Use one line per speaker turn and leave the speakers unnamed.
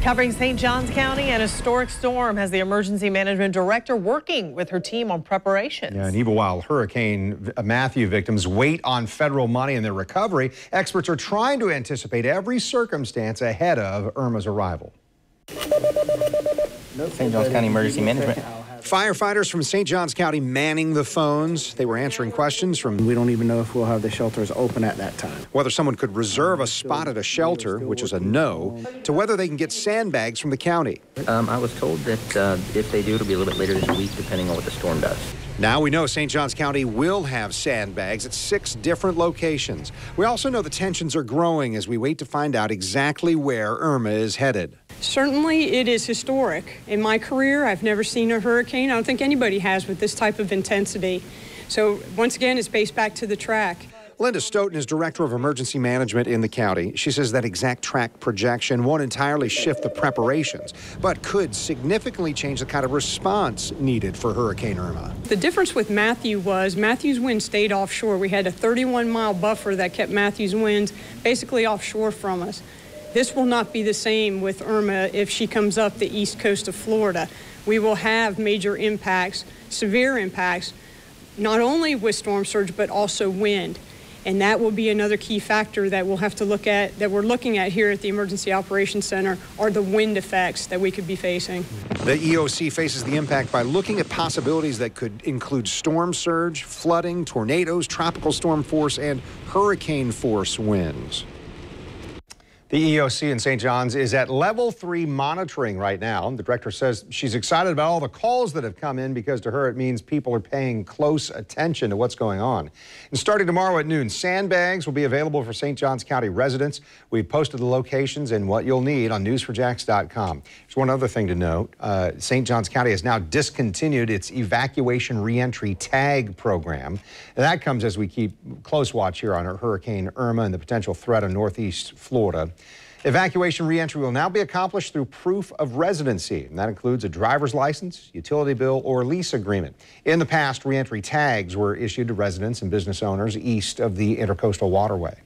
Covering St. Johns County, an historic storm has the emergency management director working with her team on preparations.
Yeah, and even while Hurricane Matthew victims wait on federal money in their recovery, experts are trying to anticipate every circumstance ahead of Irma's arrival.
St. Johns County Emergency Management.
Firefighters from St. Johns County manning the phones. They were answering questions from...
We don't even know if we'll have the shelters open at that time.
Whether someone could reserve a spot at a shelter, which is a no, to whether they can get sandbags from the county.
I was told that if they do, it'll be a little bit later this week, depending on what the storm does.
Now we know St. Johns County will have sandbags at 6 different locations. We also know the tensions are growing as we wait to find out exactly where Irma is headed.
Certainly it is historic. In my career, I've never seen a hurricane. I don't think anybody has with this type of intensity. So once again, it's based back to the track.
Linda Stoughton is Director of Emergency Management in the county. She says that exact track projection won't entirely shift the preparations, but could significantly change the kind of response needed for Hurricane Irma.
The difference with Matthew was Matthew's wind stayed offshore. We had a 31-mile buffer that kept Matthew's winds basically offshore from us. This will not be the same with Irma if she comes up the east coast of Florida. We will have major impacts, severe impacts, not only with storm surge, but also wind. And that will be another key factor that we'll have to look at, that we're looking at here at the Emergency Operations Center, are the wind effects that we could be facing.
The EOC faces the impact by looking at possibilities that could include storm surge, flooding, tornadoes, tropical storm force, and hurricane force winds. The EOC in St. John's is at level 3 monitoring right now. The director says she's excited about all the calls that have come in because to her it means people are paying close attention to what's going on. And starting tomorrow at noon, sandbags will be available for St. Johns County residents. We've posted the locations and what you'll need on newsforjax.com. There's one other thing to note. St. Johns County has now discontinued its evacuation reentry tag program. And that comes as we keep close watch here on Hurricane Irma and the potential threat of northeast Florida. Evacuation reentry will now be accomplished through proof of residency, and that includes a driver's license, utility bill, or lease agreement. In the past, reentry tags were issued to residents and business owners east of the Intercoastal Waterway.